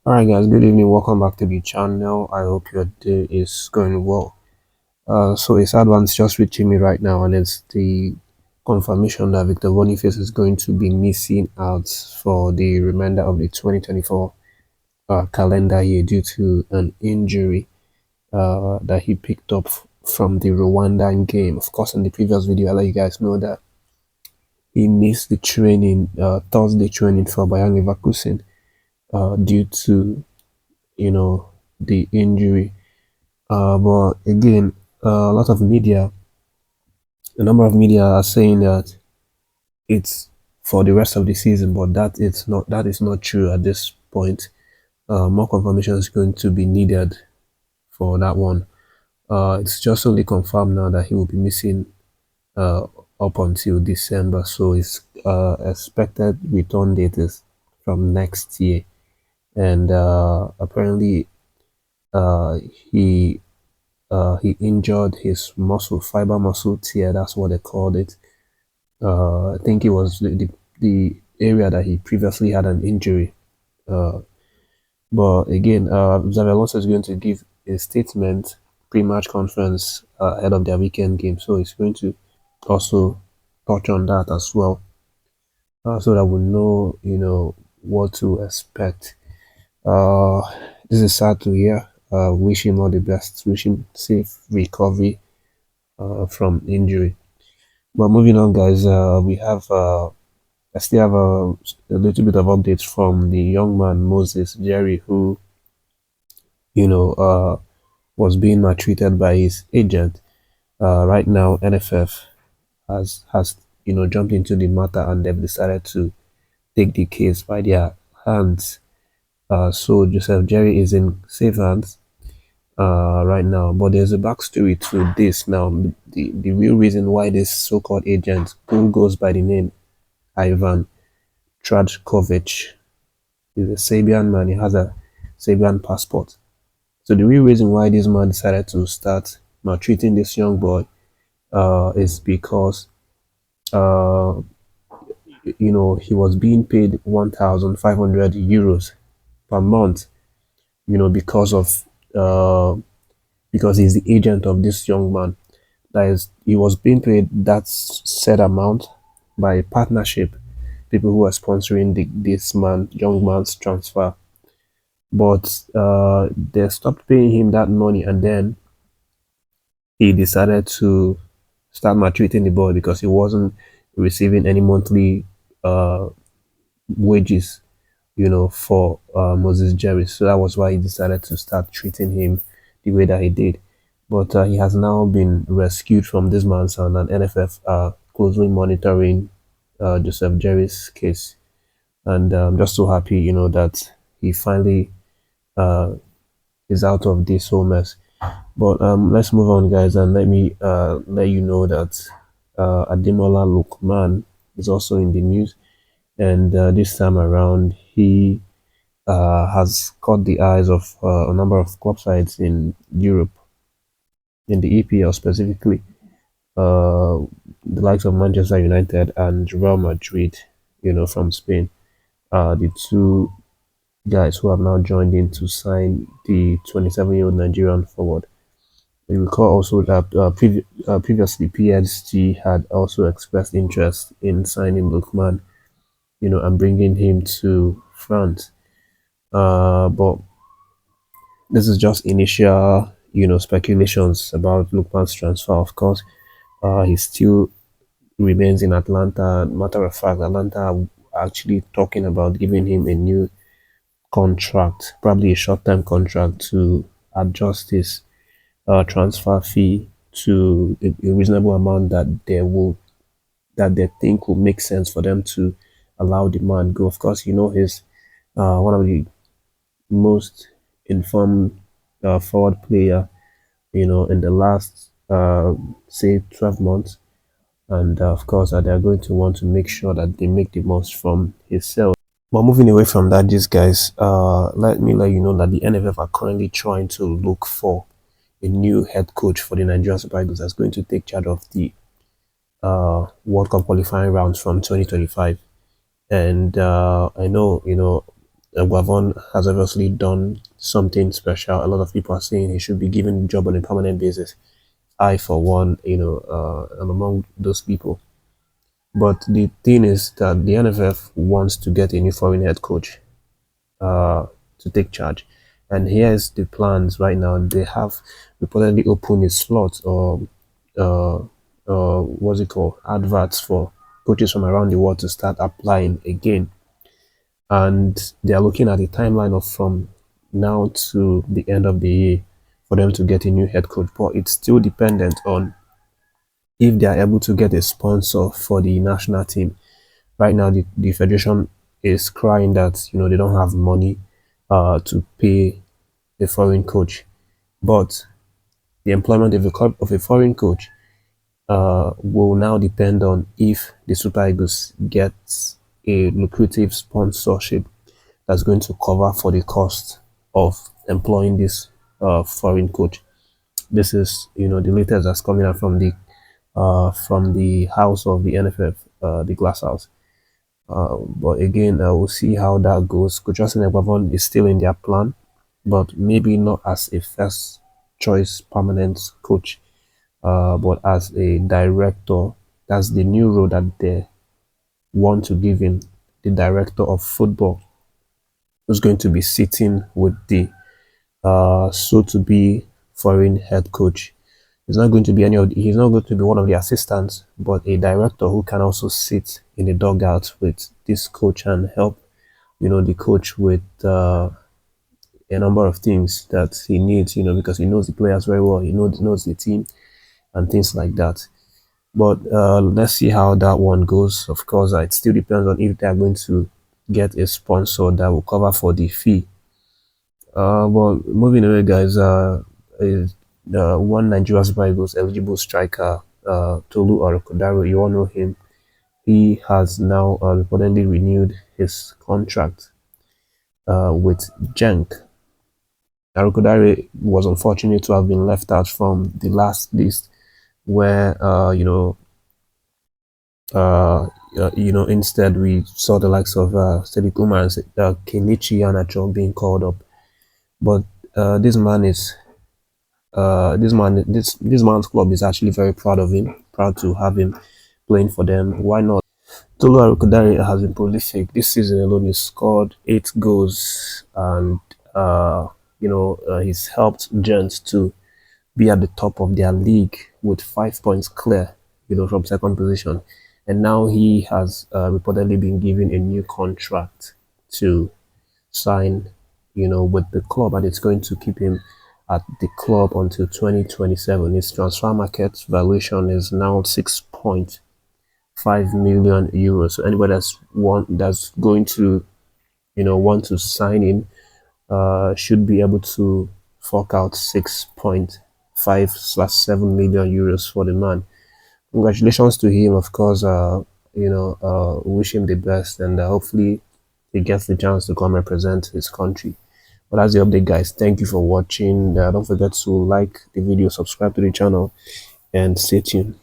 Alright guys, good evening, welcome back to the channel. I hope your day is going well. So a sad one's just reaching me right now, and it's the confirmation that Victor Boniface is going to be missing out for the remainder of the 2024 calendar year due to an injury that he picked up from the Rwandan game. Of course, in the previous video I let you guys know that he missed the training, Thursday training for Bayern Leverkusen due to the injury. But again, a lot of media, a number of media are saying that it's for the rest of the season, but that is not true at this point. More confirmation is going to be needed for that one. It's just only confirmed now that he will be missing uh, up until December, so his expected return date is from next year, and apparently he he injured his fiber muscle tear. That's what they called it. I think it was the area that he previously had an injury. Uh, but again, Xavi Alonso is going to give a statement pre-match conference ahead of their weekend game. So he's going to also touch on that as well, so that we know, what to expect. Uh, this is sad to hear. Wish him all the best. Wish him safe recovery from injury. But moving on, guys, I still have a little bit of updates from the young man Moses Jerry, who you know uh, was being maltreated by his agent. Right now, NFF has jumped into the matter, and they've decided to take the case by their hands. So Joseph Jerry is in safe hands right now. But there's a backstory to this. Now, the real reason why this so-called agent, who goes by the name Ivan Trajkovic, is a Serbian man. He has a Serbian passport. So the real reason why this man decided to start maltreating this young boy is because uh, he was being paid 1,500 euros per month. Because he's the agent of this young man. That is, he was being paid that said amount by a partnership, people who are sponsoring this young man's transfer. But they stopped paying him that money, and then he decided to start maltreating the boy because he wasn't receiving any monthly uh, wages, for Moses Jerry. So that was why he decided to start treating him the way that he did. But he has now been rescued from this man's hand, and NFF are closely monitoring Joseph Jerry's case. And I'm just so happy, that he finally uh, is out of this whole mess. But let's move on, guys, and let me let you know that Ademola Lookman is also in the news, and this time around he has caught the eyes of a number of club sides in Europe, in the EPL specifically, uh, the likes of Manchester United and Real Madrid, from Spain. The two guys who have now joined in to sign the 27-year-old Nigerian forward. You recall also that previously PSG had also expressed interest in signing Lookman, and bringing him to France. But this is just initial, speculations about Lookman's transfer. Of course, he still remains in Atlanta. Matter of fact, Atlanta are actually talking about giving him a new contract, probably a short-term contract, to adjust his transfer fee to a reasonable amount that they think will make sense for them to allow the man go. Of course, he's one of the most informed forward player, in the last say 12 months, and of course, they're going to want to make sure that they make the most from his sale. But moving away from that, these guys, let me let you know that the NFF are currently trying to look for a new head coach for the Nigerian Super Eagles that's going to take charge of the World Cup qualifying rounds from 2025. And I know, Guavon has obviously done something special. A lot of people are saying he should be given a job on a permanent basis. I, for one, am among those people. But the thing is that the NFF wants to get a new foreign head coach to take charge. And here's the plans right now. They have reportedly opened a slot or what's it called? Adverts for coaches from around the world to start applying again. And they are looking at a timeline of from now to the end of the year for them to get a new head coach. But it's still dependent on if they are able to get a sponsor for the national team. Right now, the federation is crying that they don't have money to pay a foreign coach. But the employment of a foreign coach will now depend on if the Super Eagles gets a lucrative sponsorship that's going to cover for the cost of employing this foreign coach. This is the latest that's coming out from the house of the NFF, the glass house. But again, we'll see how that goes. Coach EGUAVOEN is still in their plan, but maybe not as a first choice permanent coach, but as a director. That's the new role that they want to give him, the director of football, who's going to be sitting with the so-to-be foreign head coach. He's not going to be he's not going to be one of the assistants, but a director who can also sit in the dugout with this coach and help, the coach with a number of things that he needs, because he knows the players very well, he knows the team and things like that. But let's see how that one goes. Of course, it still depends on if they are going to get a sponsor that will cover for the fee. Well, moving away, guys. Is one Nigeria Super Eagles eligible striker, TOLU Arokodaro. You all know him. He has now reportedly renewed his contract with Genk. Arokodare was unfortunate to have been left out from the last list, where instead we saw the likes of Steady Kumar and Kenichi Anacho being called up. But this man's club is actually very proud of him, proud to have him playing for them. Why not? Tolu Arokodare has been prolific. This season alone, he scored 8 goals, and he's helped Giants to be at the top of their league with 5 points clear, from second position. And now he has reportedly been given a new contract to sign, with the club, and it's going to keep him at the club until 2027. His transfer market valuation is now 6.5 million euros. So anybody that's going to, want to sign in, should be able to fork out 6.5/7 million euros for the man. Congratulations to him, of course. Wish him the best, and hopefully he gets the chance to come represent his country. But that's the update, guys. Thank you for watching. Don't forget to like the video, subscribe to the channel, and stay tuned.